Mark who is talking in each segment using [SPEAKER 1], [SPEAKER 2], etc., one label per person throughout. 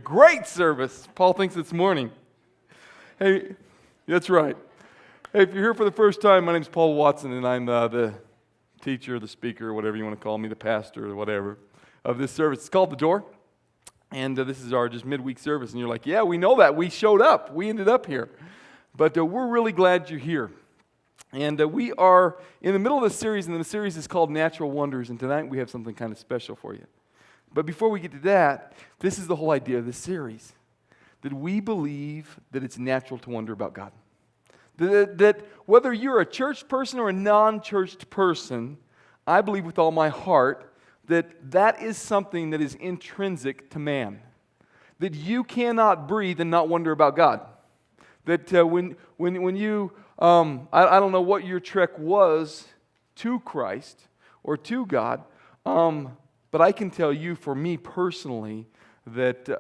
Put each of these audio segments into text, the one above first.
[SPEAKER 1] Great service. Paul thinks it's morning. Hey, that's right. Hey, if you're here for the first time, my name's Paul Watson, and I'm the teacher, the speaker, whatever you want to call me, the pastor, or whatever, of this service. It's called The Door, and this is our just midweek service. And you're like, yeah, we know that. We showed up. We ended up here. But we're really glad you're here. And we are in the middle of the series, and the series is called Natural Wonders, and tonight we have something kind of special for you. But before we get to that, this is the whole idea of this series, that we believe that it's natural to wonder about God. That whether you're a church person or a non-churched person, I believe with all my heart that that is something that is intrinsic to man. That you cannot breathe and not wonder about God. That when you, I don't know what your trek was to Christ or to God, but I can tell you, for me personally, that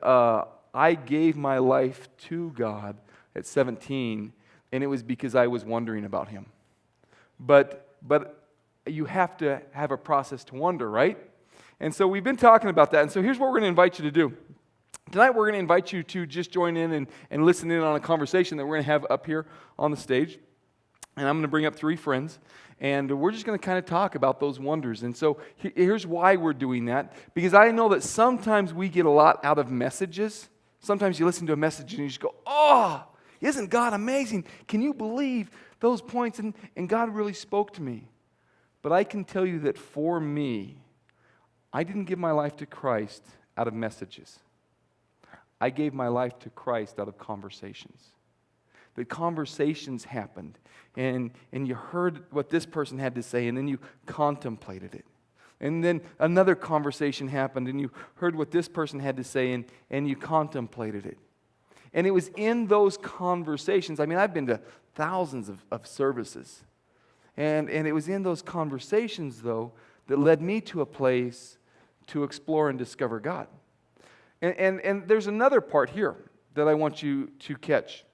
[SPEAKER 1] I gave my life to God at 17, and it was because I was wondering about Him. But you have to have a process to wonder, right? And so we've been talking about that, and so here's what we're going to invite you to do. Tonight we're going to invite you to just join in and listen in on a conversation that we're going to have up here on the stage. And I'm going to bring up 3 friends, and we're just going to kind of talk about those wonders. And so here's why we're doing that. Because I know that sometimes we get a lot out of messages. Sometimes you listen to a message and you just go, oh, isn't God amazing? Can you believe those points? And God really spoke to me. But I can tell you that for me, I didn't give my life to Christ out of messages. I gave my life to Christ out of conversations. The conversations happened, and you heard what this person had to say, and then you contemplated it. And then another conversation happened, and you heard what this person had to say, and you contemplated it. And it was in those conversations, I mean, I've been to thousands of services, and it was in those conversations, though, that led me to a place to explore and discover God. And there's another part here that I want you to catch.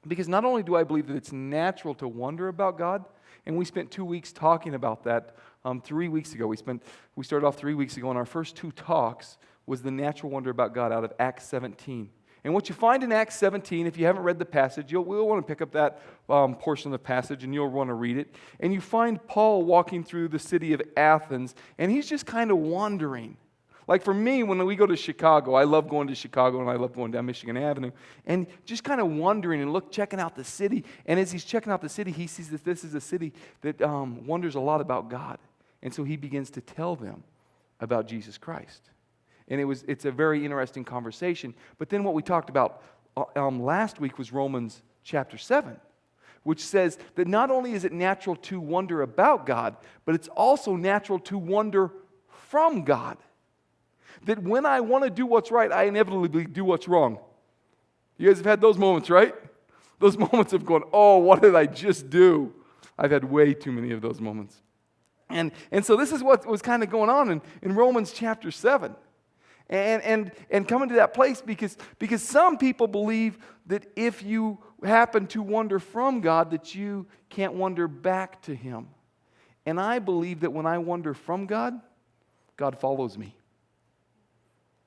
[SPEAKER 1] Because not only do I believe that it's natural to wonder about God, and we spent 2 weeks talking about that 3 weeks ago. We started off 3 weeks ago, and our first 2 talks was the natural wonder about God out of Acts 17. And what you find in Acts 17, if you haven't read the passage, we'll want to pick up that portion of the passage, and you'll want to read it. And you find Paul walking through the city of Athens, and he's just kind of wandering. Like for me, when we go to Chicago, I love going to Chicago and I love going down Michigan Avenue and just kind of wandering and checking out the city. And as he's checking out the city, he sees that this is a city that wonders a lot about God. And so he begins to tell them about Jesus Christ. And it's a very interesting conversation. But then what we talked about last week was Romans chapter 7, which says that not only is it natural to wonder about God, but it's also natural to wonder from God. That when I want to do what's right, I inevitably do what's wrong. You guys have had those moments, right? Those moments of going, oh, what did I just do? I've had way too many of those moments. And so this is what was kind of going on in Romans chapter 7. And coming to that place because some people believe that if you happen to wander from God, that you can't wander back to Him. And I believe that when I wander from God, God follows me.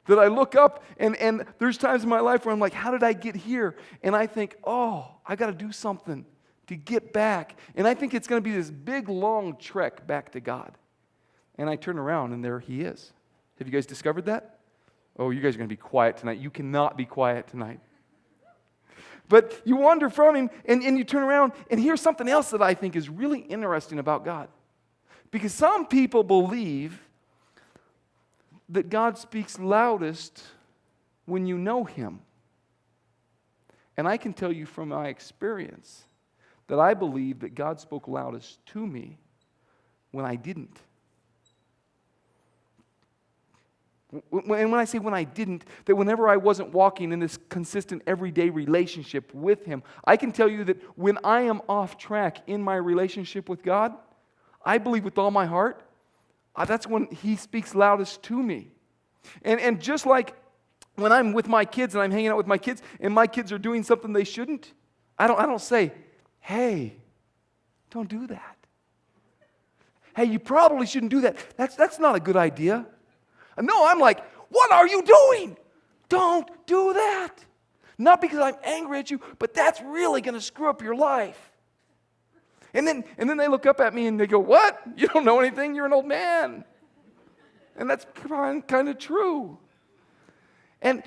[SPEAKER 1] That I look up, and there's times in my life where I'm like, how did I get here? And I think, oh, I got to do something to get back. And I think it's going to be this big, long trek back to God. And I turn around, and there He is. Have you guys discovered that? Oh, you guys are going to be quiet tonight. You cannot be quiet tonight. But you wander from Him, and you turn around, and here's something else that I think is really interesting about God. Because some people believe that God speaks loudest when you know Him. And I can tell you from my experience that I believe that God spoke loudest to me when I didn't. And when I say when I didn't, that whenever I wasn't walking in this consistent everyday relationship with Him, I can tell you that when I am off track in my relationship with God, I believe with all my heart, that's when He speaks loudest to me. And just like when I'm with my kids and I'm hanging out with my kids and my kids are doing something they shouldn't, I don't say, hey, don't do that. Hey, you probably shouldn't do that. That's not a good idea. No, I'm like, what are you doing? don't do that. Not because I'm angry at you, but that's really going to screw up your life. And then they look up at me and they go, what? You don't know anything? You're an old man. And that's kind of true. But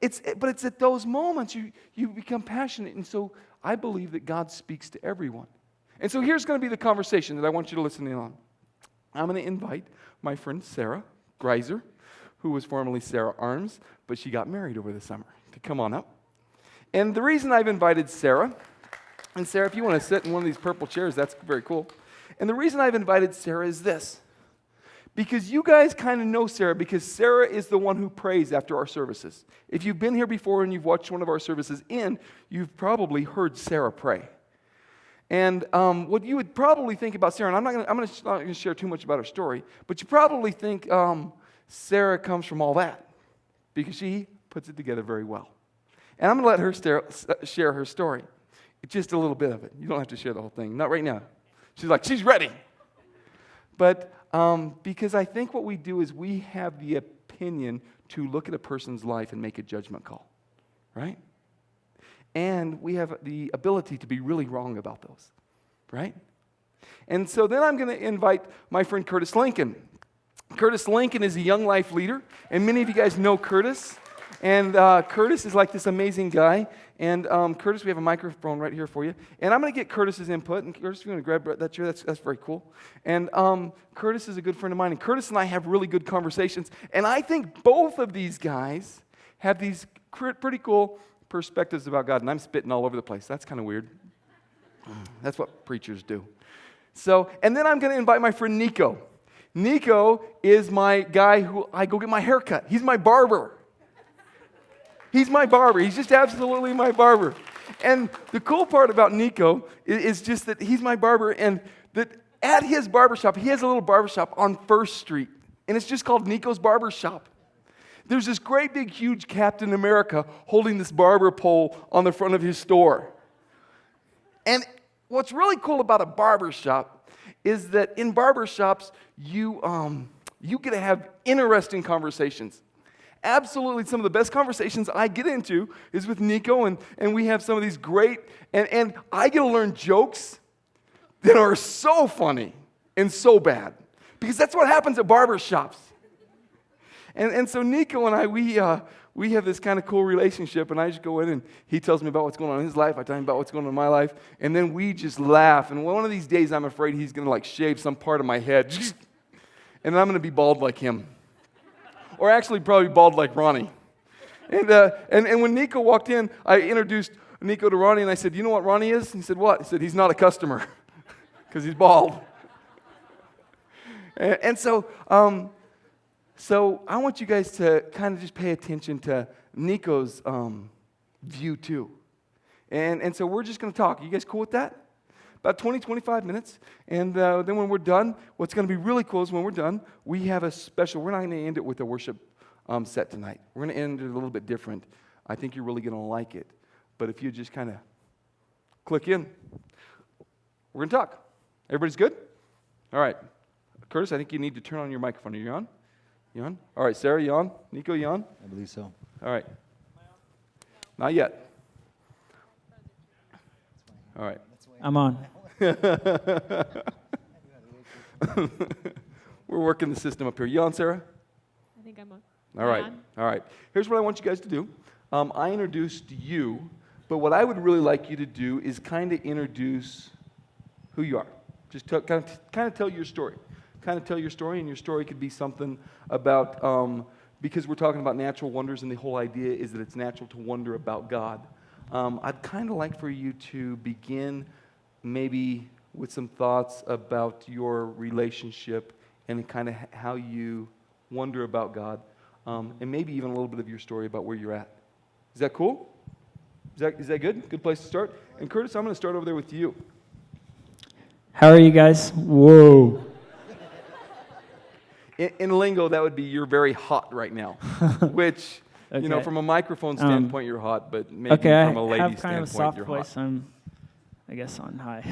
[SPEAKER 1] it's at those moments you become passionate. And so I believe that God speaks to everyone. And so here's going to be the conversation that I want you to listen in on. I'm going to invite my friend Sarah Greiser, who was formerly Sarah Arms, but she got married over the summer, to come on up. And the reason I've invited Sarah, and Sarah, if you want to sit in one of these purple chairs, that's very cool. And the reason I've invited Sarah is this. Because you guys kind of know Sarah, because Sarah is the one who prays after our services. If you've been here before and you've watched one of our services you've probably heard Sarah pray. And what you would probably think about Sarah, and I'm not going to share too much about her story, but you probably think Sarah comes from all that, because she puts it together very well. And I'm going to let her share her story. Just a little bit of it. You don't have to share the whole thing. Not right now. She's ready. But because I think what we do is we have the opinion to look at a person's life and make a judgment call, right? And we have the ability to be really wrong about those, right? And so then I'm going to invite my friend Curtis Lincoln. Curtis Lincoln is a young life leader, and many of you guys know Curtis. And Curtis is like this amazing guy. And Curtis, we have a microphone right here for you. And I'm going to get Curtis's input. And Curtis, if you want to grab that chair, that's very cool. And Curtis is a good friend of mine. And Curtis and I have really good conversations. And I think both of these guys have these pretty cool perspectives about God. And I'm spitting all over the place. That's kind of weird. That's what preachers do. So, and then I'm going to invite my friend Nico. Nico is my guy who I go get my hair cut. He's my barber. He's my barber. He's just absolutely my barber. And the cool part about Nico is just that he's my barber, and that at his barbershop, he has a little barbershop on 1st Street, and it's just called Nico's Barbershop. There's this great big huge Captain America holding this barber pole on the front of his store. And what's really cool about a barbershop is that in barbershops, you get to have interesting conversations. Absolutely, some of the best conversations I get into is with Nico, and we have some of these great, and I get to learn jokes that are so funny and so bad, because that's what happens at barbershops. And so Nico and I, we have this kind of cool relationship, and I just go in and he tells me about what's going on in his life, I tell him about what's going on in my life, and then we just laugh, and one of these days I'm afraid he's going to shave some part of my head, and I'm going to be bald like him. Or actually probably bald like Ronnie. And when Nico walked in, I introduced Nico to Ronnie, and I said, you know what Ronnie is? He said, what? He said, he's not a customer, because he's bald. And so I want you guys to kind of just pay attention to Nico's view too. And so we're just going to talk. You guys cool with that? About 20, 25 minutes. And then when we're done, what's going to be really cool is when we're done, we have a special, we're not going to end it with a worship set tonight. We're going to end it a little bit different. I think you're really going to like it. But if you just kind of click in, we're going to talk. Everybody's good? All right. Curtis, I think you need to turn on your microphone. Are you on? You on? All right, Sarah, you on? Nico, you on?
[SPEAKER 2] I believe so.
[SPEAKER 1] All right. Not yet. All right.
[SPEAKER 3] I'm on.
[SPEAKER 1] We're working the system up here. You on, Sarah?
[SPEAKER 4] I think I'm on.
[SPEAKER 1] All right. All right. Here's what I want you guys to do. I introduced you, but what I would really like you to do is kind of introduce who you are. Just kind of tell your story. Kind of tell your story, and your story could be something about, because we're talking about natural wonders, and the whole idea is that it's natural to wonder about God. I'd kind of like for you to begin maybe with some thoughts about your relationship and kind of how you wonder about God, and maybe even a little bit of your story about where you're at. Is that cool? Is that good? Good place to start? And Curtis, I'm going to start over there with you.
[SPEAKER 3] How are you guys? Whoa.
[SPEAKER 1] In lingo, that would be you're very hot right now, which,
[SPEAKER 3] Okay.
[SPEAKER 1] From a microphone standpoint, you're hot, but maybe from a lady
[SPEAKER 3] I have kind of a
[SPEAKER 1] standpoint,
[SPEAKER 3] soft
[SPEAKER 1] you're
[SPEAKER 3] voice.
[SPEAKER 1] hot.
[SPEAKER 3] I'm, I guess, on high.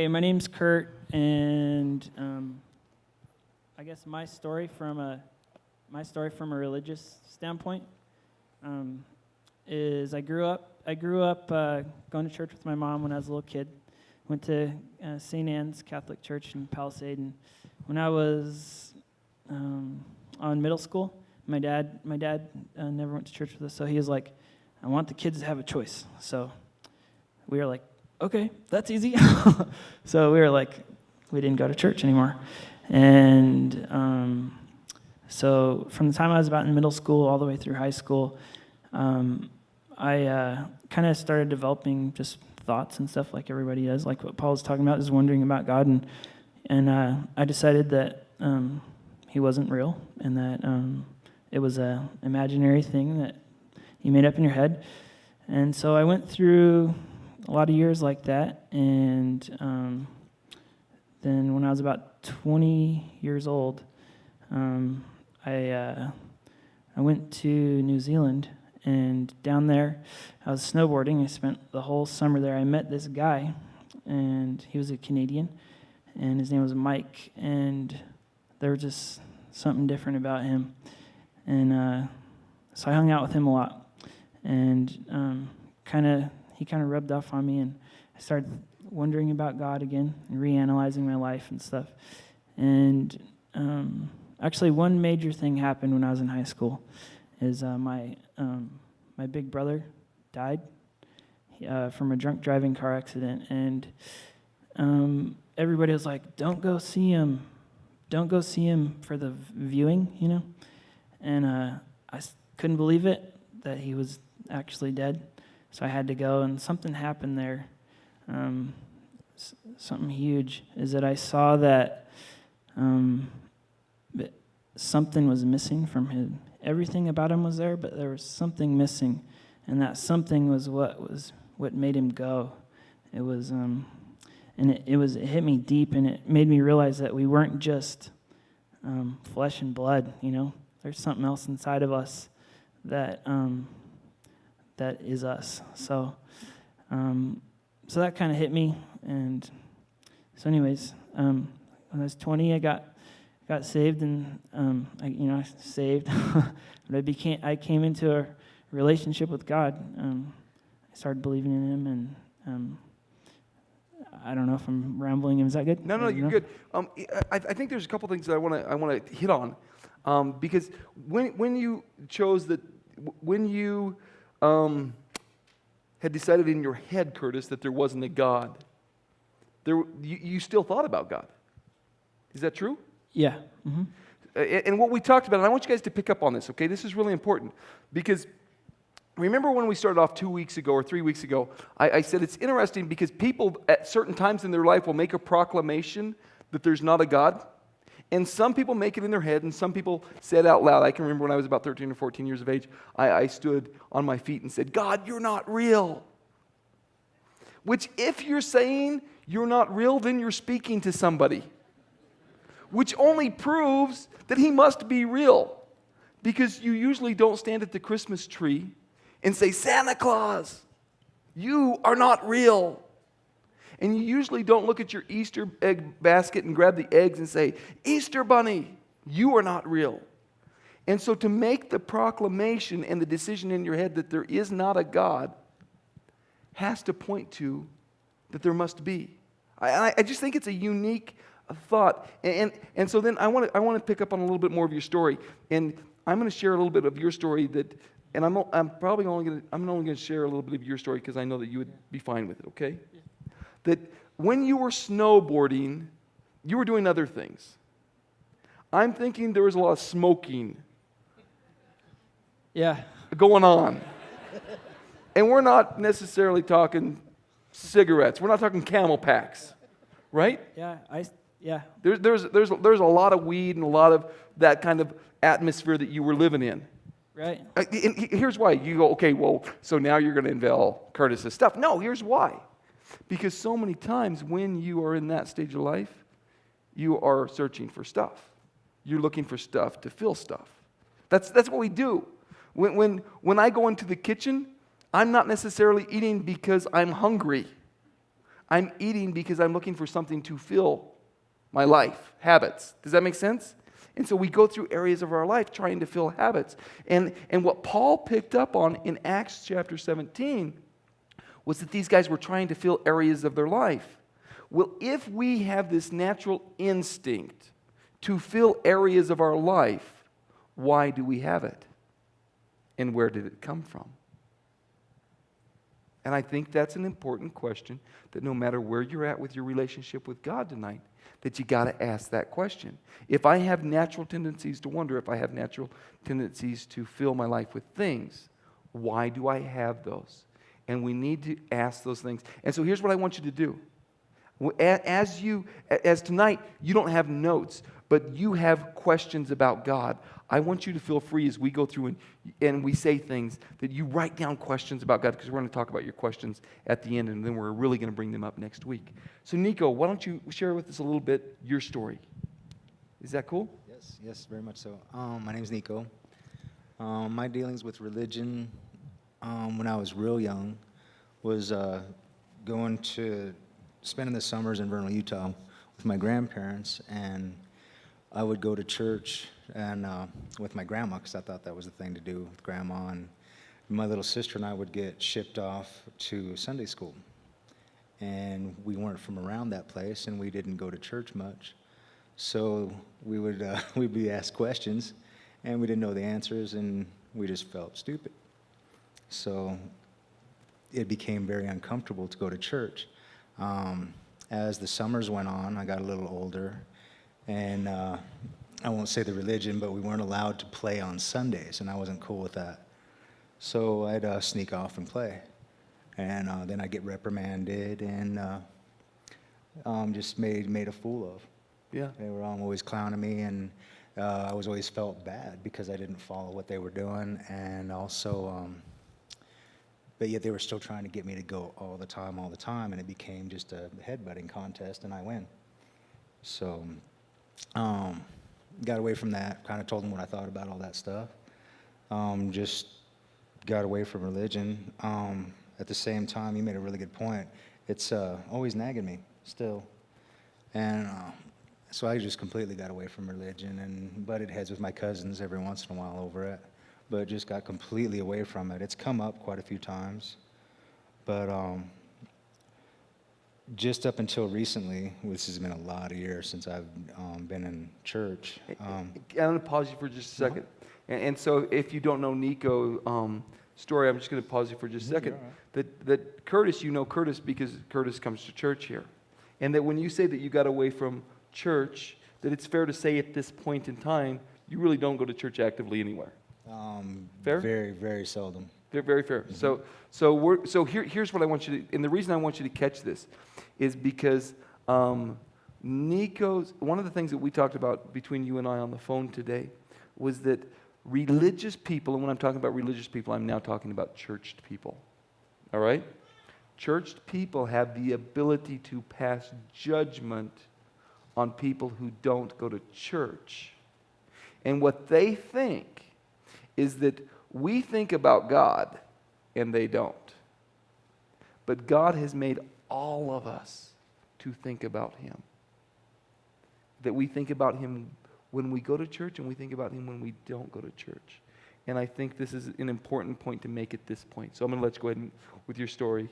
[SPEAKER 3] My name's Kurt, and I guess my story from a my story from a religious standpoint is I grew up going to church with my mom when I was a little kid. Went to St. Anne's Catholic Church in Palisade, and when I was on middle school, my dad never went to church with us, so he was like, I want the kids to have a choice. So we were like, okay, that's easy. So we were like, we didn't go to church anymore. And so from the time I was about in middle school all the way through high school, I kind of started developing just thoughts and stuff like everybody does, like what Paul was talking about, is wondering about God. And I decided that he wasn't real, and that it was an imaginary thing that you made up in your head. And so I went through a lot of years like that, and then when I was about 20 years old, I went to New Zealand, and down there I was snowboarding. I spent the whole summer there. I met this guy, and he was a Canadian, and his name was Mike, and there was just something different about him. And so I hung out with him a lot, and he kind of rubbed off on me, and I started wondering about God again and reanalyzing my life and stuff. And actually, one major thing happened when I was in high school is my big brother died from a drunk driving car accident, and everybody was like, "Don't go see him. Don't go see him for the viewing," you know. And I couldn't believe it that he was actually dead, so I had to go. And something happened there. Something huge is that I saw that something was missing from him. Everything about him was there, but there was something missing, and that something was what made him go. It was, and it hit me deep, and it made me realize that we weren't just flesh and blood. You know, there's something else inside of us that is us. So that kind of hit me, and so anyways, when I was 20, I got saved, and I saved. But I came into a relationship with God. I started believing in Him, and I don't know if I'm rambling. Is that good?
[SPEAKER 1] No, you're good. I think there's a couple things that I want to hit on, because when you chose that, when you had decided in your head, Curtis, that there wasn't a God, you still thought about God. Is that true?
[SPEAKER 3] Yeah. Mm-hmm.
[SPEAKER 1] And what we talked about, and I want you guys to pick up on this, okay? This is really important, because remember when we started off 2 weeks ago or 3 weeks ago, I said it's interesting because people at certain times in their life will make a proclamation that there's not a God. And some people make it in their head, and some people say it out loud. I can remember when I was about 13 or 14 years of age, I stood on my feet and said, "God, you're not real." Which, if you're saying you're not real, then you're speaking to somebody. Which only proves that He must be real. Because you usually don't stand at the Christmas tree and say, "Santa Claus, you are not real." And you usually don't look at your Easter egg basket and grab the eggs and say, "Easter Bunny, you are not real." And so to make the proclamation and the decision in your head that there is not a God has to point to that there must be. I just think it's a unique thought. And so then I want to pick up on a little bit more of your story. And I'm going to share a little bit of your story and I'm only going to share a little bit of your story because I know that you would be fine with it, okay? Yeah. That when you were snowboarding, you were doing other things. I'm thinking there was a lot of smoking going on. And we're not necessarily talking cigarettes. We're not talking Camel Packs, right?
[SPEAKER 3] Yeah.
[SPEAKER 1] There's a lot of weed and a lot of that kind of atmosphere that you were living in.
[SPEAKER 3] Right.
[SPEAKER 1] And here's why. You go, okay, well, so now you're going to unveil Curtis's stuff. No, here's why. Because so many times when you are in that stage of life, you are searching for stuff. You're looking for stuff to fill stuff. That's what we do. When I go into the kitchen, I'm not necessarily eating because I'm hungry. I'm eating because I'm looking for something to fill my life, habits. Does that make sense? And so we go through areas of our life trying to fill habits. And what Paul picked up on in Acts chapter 17 was that these guys were trying to fill areas of their life. Well, if we have this natural instinct to fill areas of our life, why do we have it? And where did it come from? And I think that's an important question that no matter where you're at with your relationship with God tonight, that you got to ask that question. If I have natural tendencies to wonder, if I have natural tendencies to fill my life with things, why do I have those? And we need to ask those things. And so here's what I want you to do. As tonight, you don't have notes, but you have questions about God. I want you to feel free as we go through and we say things that you write down questions about God, because we're going to talk about your questions at the end, and then we're really going to bring them up next week. So Nico, why don't you share with us a little bit your story? Is that cool?
[SPEAKER 2] Yes, very much so. My name is Nico. My dealings with religion when I was real young was spending the summers in Vernal, Utah with my grandparents, and I would go to church and with my grandma, because I thought that was the thing to do with grandma, and my little sister and I would get shipped off to Sunday school. And we weren't from around that place, and we didn't go to church much. So we would we'd be asked questions, and we didn't know the answers, and we just felt stupid. So it became very uncomfortable to go to church. As the summers went on, I got a little older, and I won't say the religion, but we weren't allowed to play on Sundays, and I wasn't cool with that. So I'd sneak off and play, and then I'd get reprimanded and just made a fool of.
[SPEAKER 1] Yeah.
[SPEAKER 2] They were always clowning me, and I was always felt bad because I didn't follow what they were doing, and also, but yet they were still trying to get me to go all the time, and it became just a headbutting contest, and I win. So, got away from that, kind of told them what I thought about all that stuff. Just got away from religion. At the same time, you made a really good point. It's always nagging me still. And so I just completely got away from religion and butted heads with my cousins every once in a while over it, but just got completely away from it. It's come up quite a few times, but just up until recently, this has been a lot of years since I've been in church.
[SPEAKER 1] I'm going to pause you for just a second. And so if you don't know Nico story, I'm just going to pause you for just a second.
[SPEAKER 2] Right.
[SPEAKER 1] That Curtis, you know Curtis because Curtis comes to church here. And that when you say that you got away from church, that it's fair to say at this point in time, you really don't go to church actively anywhere. Fair?
[SPEAKER 2] Very, very seldom.
[SPEAKER 1] Very fair.
[SPEAKER 2] Mm-hmm.
[SPEAKER 1] So here's what I want you to, and the reason I want you to catch this is because Nico's, one of the things that we talked about between you and I on the phone today was that religious people, and when I'm talking about religious people, I'm now talking about churched people. All right? Churched people have the ability to pass judgment on people who don't go to church. And what they think is that we think about God and they don't. But God has made all of us to think about Him. That we think about Him when we go to church and we think about Him when we don't go to church. And I think this is an important point to make at this point. So I'm going to let you go ahead with your story.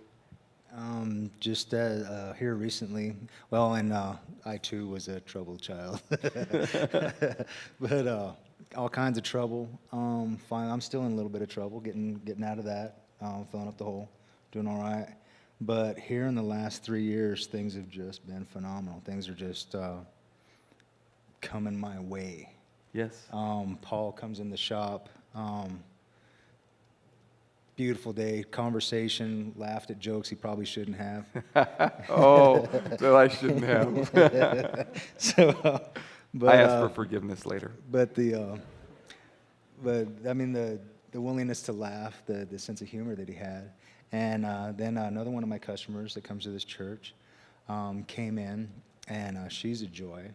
[SPEAKER 2] Just here recently, well, and I too was a troubled child, but all kinds of trouble. Fine, I'm still in a little bit of trouble, getting out of that, filling up the hole, doing all right. But here in the last 3 years, things have just been phenomenal. Things are just coming my way.
[SPEAKER 1] Yes.
[SPEAKER 2] Paul comes in the shop. Beautiful day, conversation, laughed at jokes he probably shouldn't have.
[SPEAKER 1] Oh, that I shouldn't have.
[SPEAKER 2] But,
[SPEAKER 1] I ask for forgiveness later.
[SPEAKER 2] But I mean the willingness to laugh, the sense of humor that he had, and then another one of my customers that comes to this church came in, and she's a joy.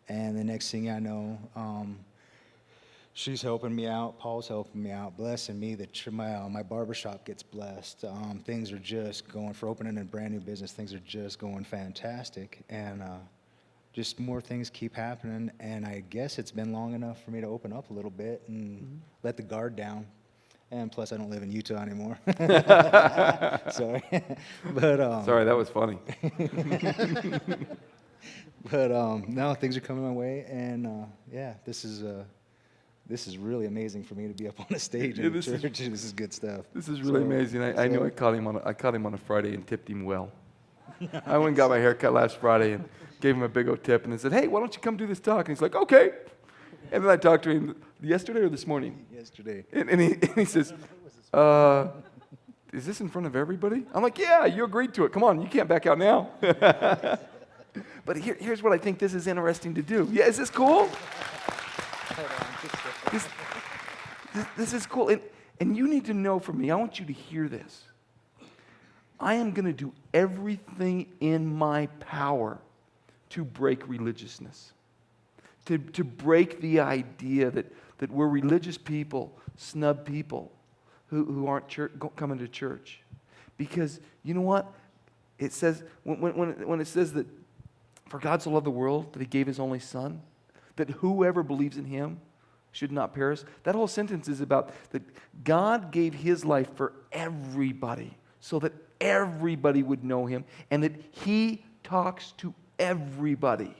[SPEAKER 2] And the next thing I know, she's helping me out. Paul's helping me out, blessing me. My barbershop gets blessed. Things are just going, for opening a brand new business, things are just going fantastic. And just more things keep happening, and I guess it's been long enough for me to open up a little bit and let the guard down. And plus, I don't live in Utah anymore. Sorry, but
[SPEAKER 1] Sorry, that was funny.
[SPEAKER 2] but no, things are coming my way, and yeah, this is really amazing for me to be up on the stage in the church. This is good stuff.
[SPEAKER 1] This is really amazing. I knew I caught him on a Friday and tipped him well. I went and got my hair cut last Friday and gave him a big old tip and then said, hey, why don't you come do this talk? And he's like, okay. And then I talked to him yesterday or this morning.
[SPEAKER 2] Yesterday.
[SPEAKER 1] And he says, is this in front of everybody? I'm like, yeah, you agreed to it. Come on, you can't back out now. But here's what I think this is interesting to do. Yeah, is this cool? This is cool. And you need to know from me, I want you to hear this. I am going to do everything in my power to break religiousness, to break the idea that we're religious people, snub people who aren't coming to church. Because you know what? It says, when it says that for God so loved the world that he gave his only son, that whoever believes in him should not perish. That whole sentence is about that God gave his life for everybody so that everybody would know him and that he talks to everybody.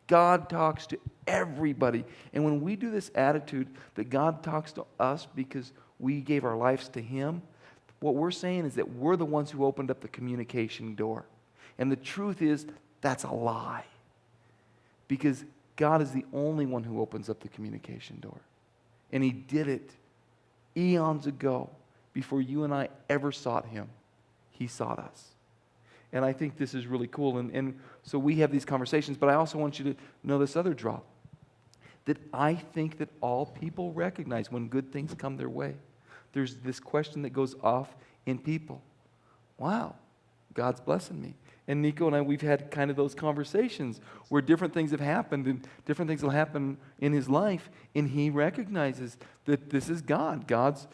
[SPEAKER 1] God talks to everybody. And when we do this attitude that God talks to us because we gave our lives to him, what we're saying is that we're the ones who opened up the communication door. And the truth is, that's a lie. Because God is the only one who opens up the communication door. And he did it eons ago before you and I ever sought him. He sought us. And I think this is really cool. And so we have these conversations, but I also want you to know this other drop. That I think that all people recognize when good things come their way. There's this question that goes off in people. Wow, God's blessing me. And Nico and I, we've had kind of those conversations where different things have happened and different things will happen in his life, and he recognizes that this is God. God's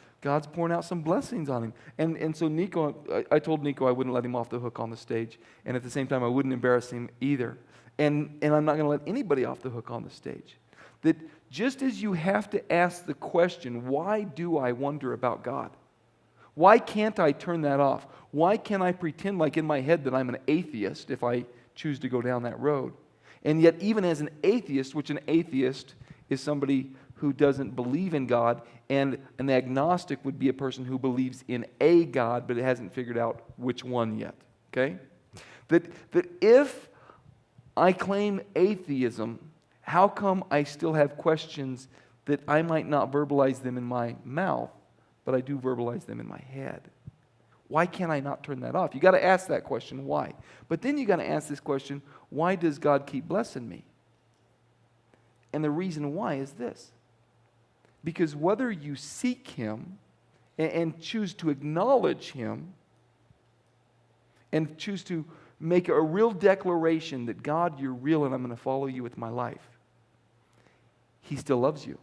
[SPEAKER 1] pouring out some blessings on him. And so Nico, I told Nico I wouldn't let him off the hook on the stage, and at the same time I wouldn't embarrass him either. And I'm not going to let anybody off the hook on the stage. That just as you have to ask the question, why do I wonder about God? Why can't I turn that off? Why can't I pretend like in my head that I'm an atheist if I choose to go down that road? And yet even as an atheist, which an atheist is somebody who doesn't believe in God, and an agnostic would be a person who believes in a God but hasn't figured out which one yet, okay? That if I claim atheism, how come I still have questions that I might not verbalize them in my mouth, but I do verbalize them in my head? Why can't I not turn that off? You got to ask that question, why? But then you got to ask this question, why does God keep blessing me? And the reason why is this. Because whether you seek him and choose to acknowledge him and choose to make a real declaration that God, you're real and I'm going to follow you with my life, he still loves you.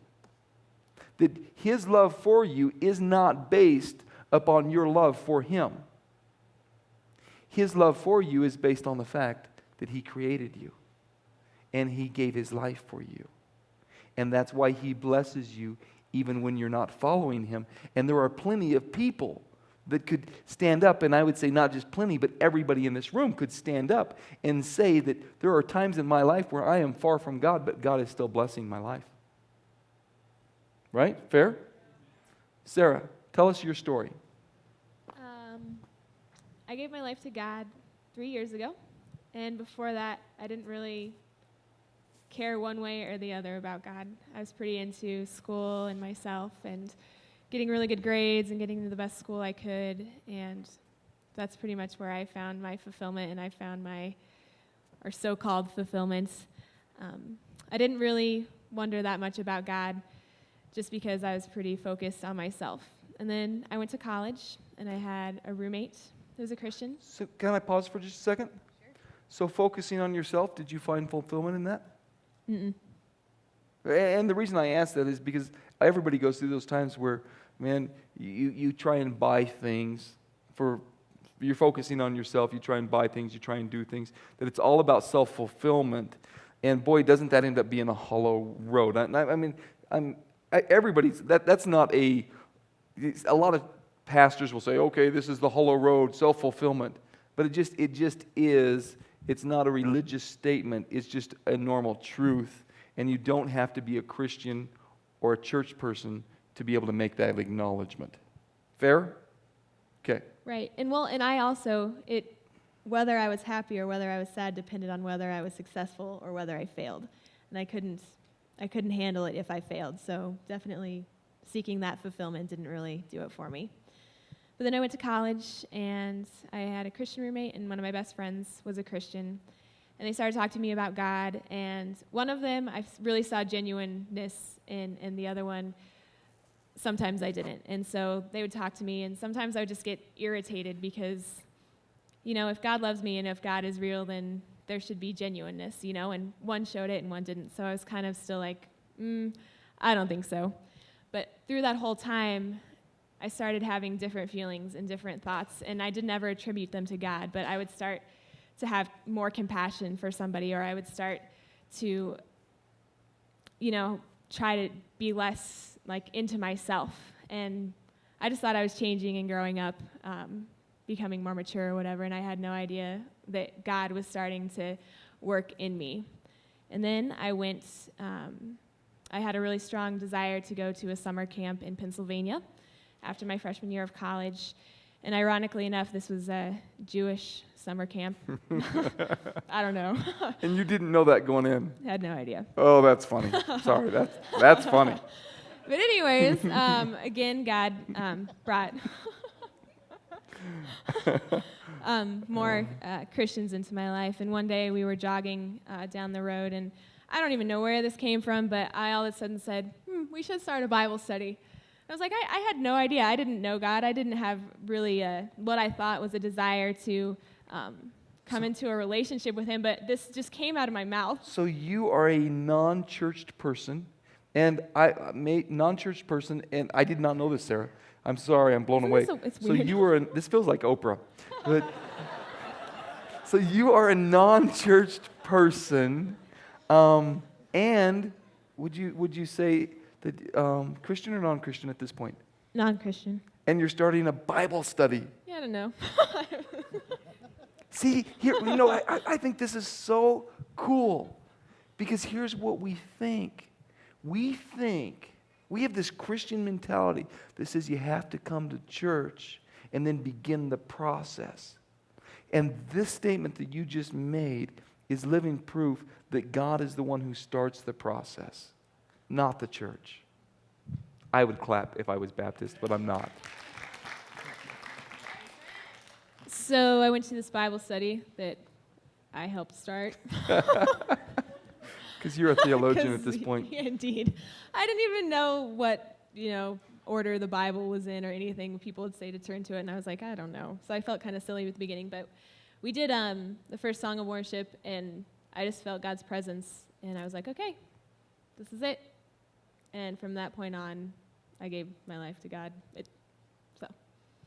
[SPEAKER 1] That his love for you is not based upon your love for him. His love for you is based on the fact that he created you and he gave his life for you. And that's why he blesses you even when you're not following him. And there are plenty of people that could stand up, and I would say not just plenty, but everybody in this room could stand up and say that there are times in my life where I am far from God, but God is still blessing my life. Right? Fair? Sarah, tell us your story.
[SPEAKER 4] I gave my life to God 3 years ago, and before that, I didn't really care one way or the other about God. I was pretty into school and myself and getting really good grades and getting to the best school I could, and that's pretty much where I found my fulfillment, and I found my, or so-called fulfillments. I didn't really wonder that much about God just because I was pretty focused on myself. And then I went to college, and I had a roommate who was a Christian.
[SPEAKER 1] So can I pause for just a second? Sure. So focusing on yourself, did you find fulfillment in that?
[SPEAKER 4] Mm-mm.
[SPEAKER 1] And the reason I ask that is because everybody goes through those times where, man, you try and buy things for you're focusing on yourself, you try and buy things, you try and do things, that it's all about self-fulfillment. And boy, doesn't that end up being a hollow road. That's not a lot of pastors will say, okay, this is the hollow road, self-fulfillment. But it just is. It's not a religious statement. It's just a normal truth. And you don't have to be a Christian or a church person to be able to make that acknowledgement. Fair? Okay.
[SPEAKER 4] Right. And I also, whether I was happy or whether I was sad depended on whether I was successful or whether I failed. And I couldn't handle it if I failed. So definitely seeking that fulfillment didn't really do it for me. But then I went to college, and I had a Christian roommate, and one of my best friends was a Christian. And they started talking to me about God, and one of them I really saw genuineness in, and the other one, sometimes I didn't. And so they would talk to me, and sometimes I would just get irritated because, if God loves me and if God is real, then there should be genuineness, and one showed it and one didn't. So I was kind of still like, I don't think so. But through that whole time, I started having different feelings and different thoughts, and I didn't ever attribute them to God, but I would start to have more compassion for somebody, or I would start to, try to be less into myself. And I just thought I was changing and growing up, becoming more mature or whatever, and I had no idea that God was starting to work in me. And then I went, I had a really strong desire to go to a summer camp in Pennsylvania after my freshman year of college. And ironically enough, this was a Jewish summer camp. I don't know.
[SPEAKER 1] And you didn't know that going in?
[SPEAKER 4] I had no idea.
[SPEAKER 1] Oh, that's funny. Sorry, that's funny.
[SPEAKER 4] But anyways, again, God brought more Christians into my life. And one day we were jogging down the road, and I don't even know where this came from, but I all of a sudden said, we should start a Bible study. I was like, I had no idea. I didn't know God. I didn't have really what I thought was a desire to come into a relationship with Him, but this just came out of my mouth.
[SPEAKER 1] So you are a non-churched person, and non-church person, and I did not know this, Sarah. I'm sorry, I'm blown away.
[SPEAKER 4] It's
[SPEAKER 1] So
[SPEAKER 4] weird.
[SPEAKER 1] you were, this feels like Oprah. But, so you are a non-churched person, and would you say that Christian or non-Christian at this point?
[SPEAKER 4] Non-Christian.
[SPEAKER 1] And you're starting a Bible study.
[SPEAKER 4] Yeah, I don't know.
[SPEAKER 1] See, here, I think this is so cool, because here's what we think. We have this Christian mentality that says you have to come to church and then begin the process. And this statement that you just made is living proof that God is the one who starts the process, not the church. I would clap if I was Baptist, but I'm not.
[SPEAKER 4] So I went to this Bible study that I helped start.
[SPEAKER 1] Because you're a theologian at this point.
[SPEAKER 4] Yeah, indeed. I didn't even know what, order the Bible was in or anything. People would say to turn to it, and I was like, I don't know. So I felt kind of silly at the beginning, but we did the first song of worship, and I just felt God's presence, and I was like, okay, this is it. And from that point on, I gave my life to God.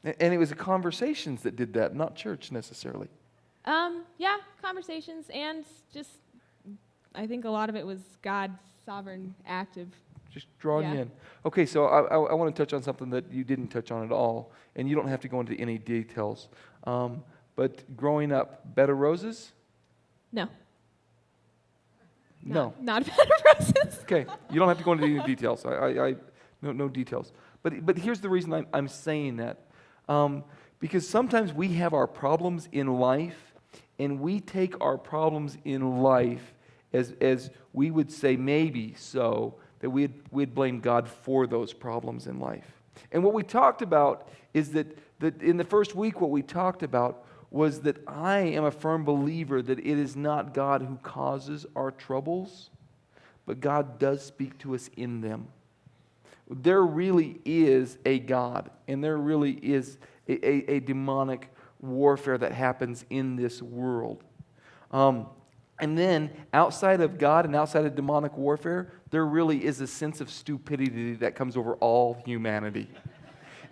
[SPEAKER 1] And it was the conversations that did that, not church necessarily.
[SPEAKER 4] Yeah, conversations, and just, I think a lot of it was God's sovereign act of
[SPEAKER 1] Just drawing you in. Okay, so I want to touch on something that you didn't touch on at all, and you don't have to go into any details. But growing up, bed of roses?
[SPEAKER 4] No.
[SPEAKER 1] No.
[SPEAKER 4] Not bed of roses.
[SPEAKER 1] Okay, you don't have to go into any details. No details. But here's the reason I'm saying that. Because sometimes we have our problems in life, and we take our problems in life as we would say maybe so, that we'd blame God for those problems in life. And what we talked about is that in the first week, what we talked about was that I am a firm believer that it is not God who causes our troubles, but God does speak to us in them. There really is a God, and there really is a demonic warfare that happens in this world. And then, outside of God and outside of demonic warfare, there really is a sense of stupidity that comes over all humanity.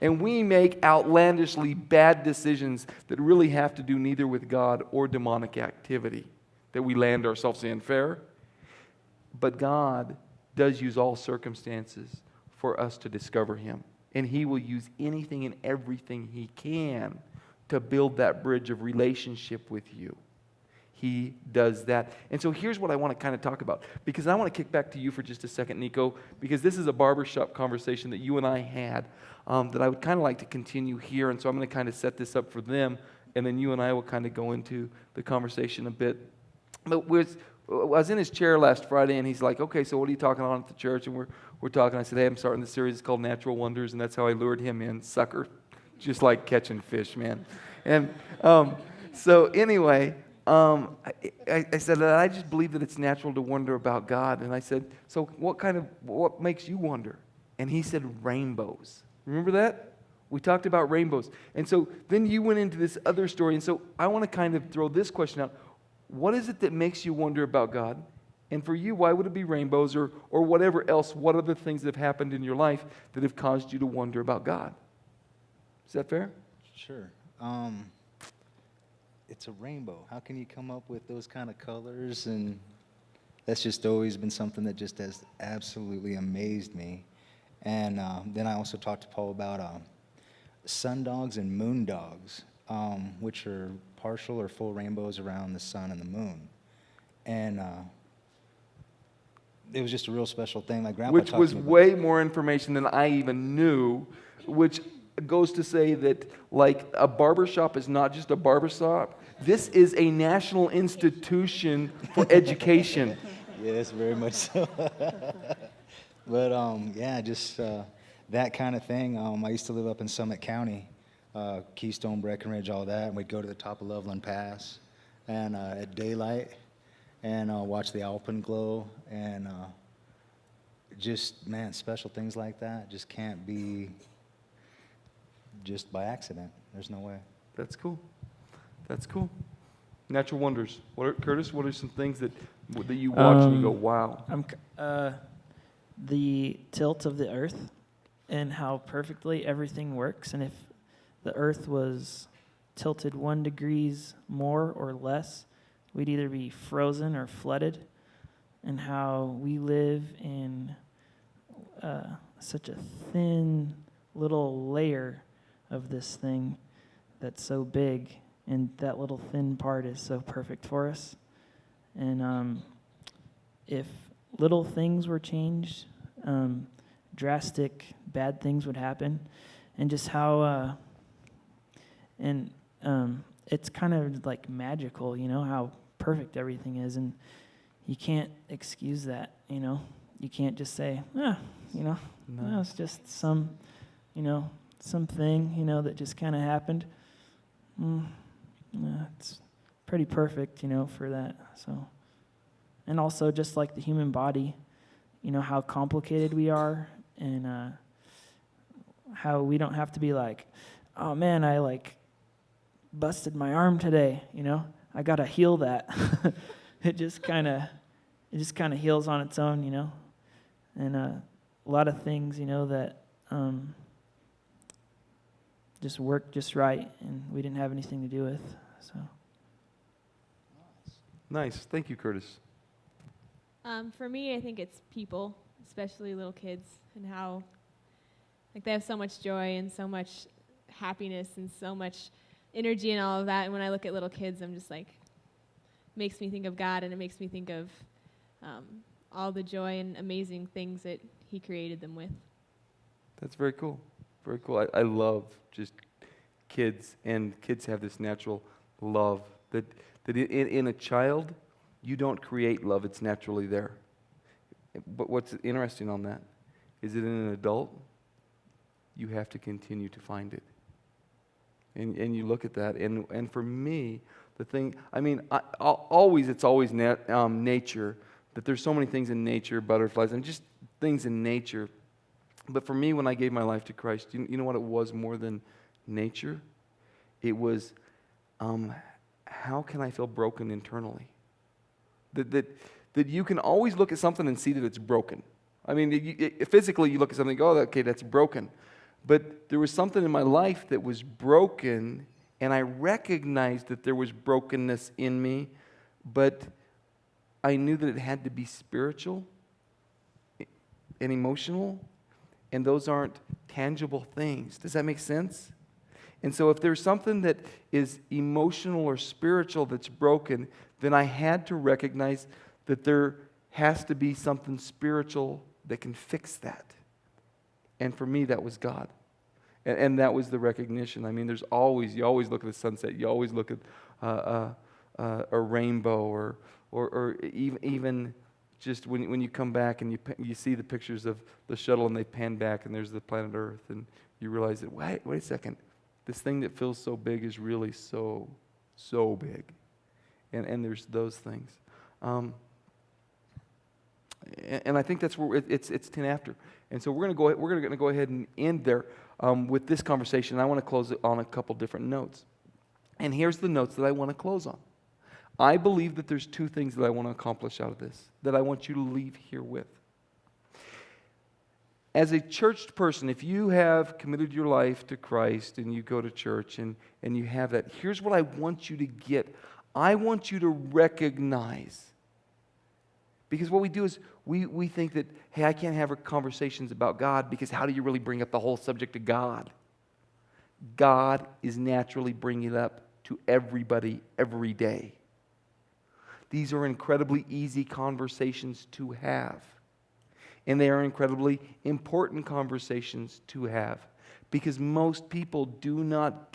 [SPEAKER 1] And we make outlandishly bad decisions that really have to do neither with God or demonic activity that we land ourselves in. Fair? But God does use all circumstances for us to discover Him. And He will use anything and everything He can to build that bridge of relationship with you. He does that. And so here's what I want to kind of talk about, because I want to kick back to you for just a second, Nico, because this is a barbershop conversation that you and I had that I would kind of like to continue here. And so I'm going to kind of set this up for them, and then you and I will kind of go into the conversation a bit. But I was in his chair last Friday, and he's like, okay, so what are you talking on at the church? And we're talking. I said, hey, I'm starting this series. It's called Natural Wonders, and that's how I lured him in, sucker. Just like catching fish, man. And so anyway, I said that I just believe that it's natural to wonder about God. And I said, so what makes you wonder? And he said, rainbows. Remember that? We talked about rainbows. And so then you went into this other story. And so I want to kind of throw this question out. What is it that makes you wonder about God? And for you, why would it be rainbows or whatever else? What other things that have happened in your life that have caused you to wonder about God? Is that fair?
[SPEAKER 2] Sure. It's a rainbow. How can you come up with those kind of colors? And that's just always been something that just has absolutely amazed me. And then I also talked to Paul about sundogs and moondogs, which are partial or full rainbows around the sun and the moon. And it was just a real special thing. My grandpa
[SPEAKER 1] Which
[SPEAKER 2] talked
[SPEAKER 1] was
[SPEAKER 2] to me about.
[SPEAKER 1] way more information than I even knew, which goes to say that, like, a barbershop is not just a barbershop. This is a national institution for education.
[SPEAKER 2] Yes, very much so. But yeah, just that kind of thing. I used to live up in Summit County, Keystone, Breckenridge, all that, and we'd go to the top of Loveland Pass, and at daylight, and watch the alpenglow, and just, man, special things like that just can't be just by accident. There's no way.
[SPEAKER 1] That's cool. That's cool. Natural wonders. Curtis, what are some things that you watch and you go, wow?
[SPEAKER 3] The tilt of the earth and how perfectly everything works. And if the earth was tilted 1 degree more or less, we'd either be frozen or flooded. And how we live in such a thin little layer of this thing that's so big, and that little thin part is so perfect for us. And if little things were changed, drastic bad things would happen. And just how it's kind of like magical, how perfect everything is, and you can't excuse that. You can't just say, no, it's just some something, that just kind of happened. It's pretty perfect, for that. So, and also just like the human body, how complicated we are, and how we don't have to be like, oh man, I busted my arm today, I gotta heal that. It just kind of heals on its own, and a lot of things, that just worked just right, and we didn't have anything to do with. So
[SPEAKER 1] Nice. Thank you, Curtis.
[SPEAKER 4] For me, I think it's people, especially little kids, and how they have so much joy and so much happiness and so much energy and all of that. And when I look at little kids, I'm just makes me think of God, and it makes me think of all the joy and amazing things that He created them with.
[SPEAKER 1] That's very cool. Very cool. I love just kids, and kids have this natural love that in a child, you don't create love, it's naturally there. But what's interesting on that is that in an adult, you have to continue to find it. And you look at that, and for me, the thing, it's always nature, that there's so many things in nature, butterflies, and just things in nature. But for me, when I gave my life to Christ, you know what it was more than nature? It was, how can I feel broken internally? That you can always look at something and see that it's broken. Physically you look at something and go, oh, okay, that's broken. But there was something in my life that was broken, and I recognized that there was brokenness in me, but I knew that it had to be spiritual and emotional, and those aren't tangible things. Does that make sense? And so if there's something that is emotional or spiritual that's broken, then I had to recognize that there has to be something spiritual that can fix that. And for me, that was God. And that was the recognition. I mean, you always look at the sunset. You always look at a rainbow or even just when you come back and you see the pictures of the shuttle and they pan back and there's the planet Earth and you realize that, wait a second, this thing that feels so big is really so big. And there's those things. And I think that's where it's 10 after. And so we're going to go ahead and end there with this conversation. I want to close it on a couple different notes. And here's the notes that I want to close on. I believe that there's two things that I want to accomplish out of this, that I want you to leave here with. As a church person, if you have committed your life to Christ and you go to church and you have that, here's what I want you to get. I want you to recognize. Because what we do is we think that, hey, I can't have conversations about God because how do you really bring up the whole subject of God? God is naturally bringing it up to everybody every day. These are incredibly easy conversations to have. And they are incredibly important conversations to have. Because most people do not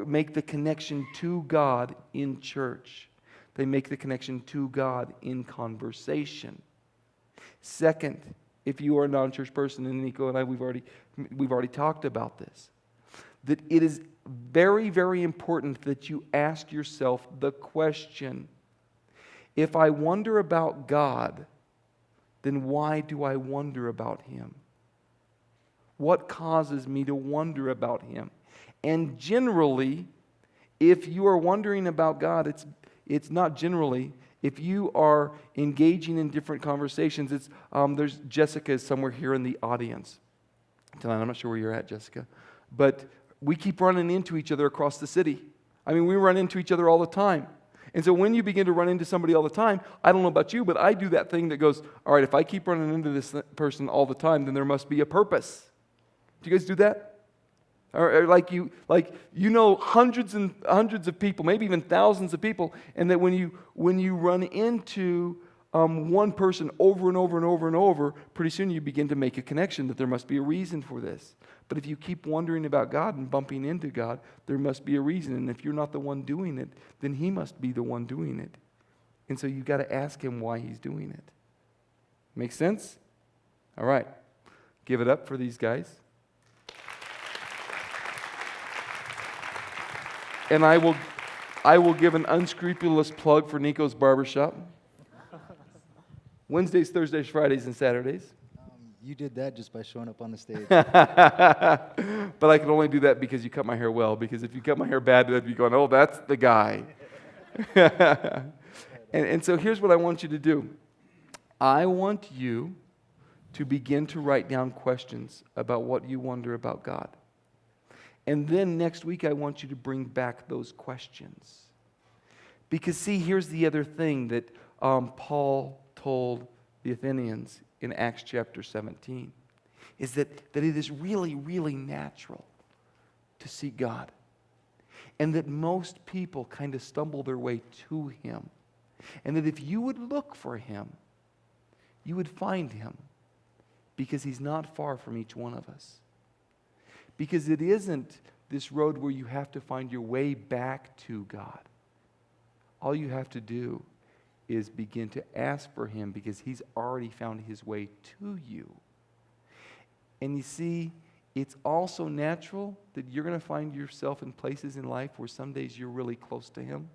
[SPEAKER 1] make the connection to God in church. They make the connection to God in conversation. Second, if you are a non-church person, and Nico and I, we've already talked about this, that it is very, very important that you ask yourself the question, if I wonder about God, then why do I wonder about Him? What causes me to wonder about Him? And generally, if you are wondering about God, it's not generally. If you are engaging in different conversations, there's Jessica is somewhere here in the audience tonight. I'm not sure where you're at, Jessica, but we keep running into each other across the city. I mean, we run into each other all the time. And so when you begin to run into somebody all the time, I don't know about you, but I do that thing that goes, all right, if I keep running into this person all the time, then there must be a purpose. Do you guys do that? Or like you know hundreds and hundreds of people, maybe even thousands of people, and that when you run into one person over and over and over and over, pretty soon you begin to make a connection that there must be a reason for this. But if you keep wondering about God and bumping into God, there must be a reason. And if you're not the one doing it, then He must be the one doing it. And so you've got to ask Him why He's doing it. Make sense? All right. Give it up for these guys. And I will give an unscrupulous plug for Nico's Barbershop. Wednesdays, Thursdays, Fridays, and Saturdays.
[SPEAKER 2] You did that just by showing up on the stage.
[SPEAKER 1] But I can only do that because you cut my hair well. Because if you cut my hair bad, I'd be going, oh, that's the guy. and so here's what I want you to do. I want you to begin to write down questions about what you wonder about God. And then next week, I want you to bring back those questions. Because see, here's the other thing that Paul told the Athenians in Acts chapter 17, is that it is really, really natural to seek God. And that most people kind of stumble their way to Him. And that if you would look for Him, you would find Him. Because He's not far from each one of us. Because it isn't this road where you have to find your way back to God. All you have to do is begin to ask for Him because He's already found His way to you. And you see, it's also natural that you're going to find yourself in places in life where some days you're really close to Him.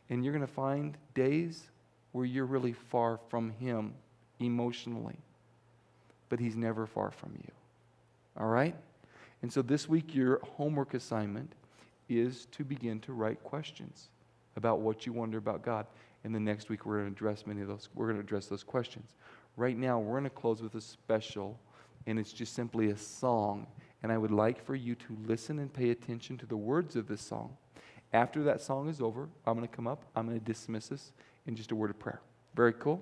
[SPEAKER 1] And you're going to find days where you're really far from Him emotionally. But He's never far from you. All right? And so this week, your homework assignment is to begin to write questions about what you wonder about God. And the next week, we're going to address those questions. Right now, we're going to close with a special and it's just simply a song. And I would like for you to listen and pay attention to the words of this song. After that song is over, I'm going to come up, I'm going to dismiss us in just a word of prayer. Very cool?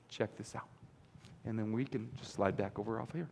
[SPEAKER 1] Check this out. And then we can just slide back over off here.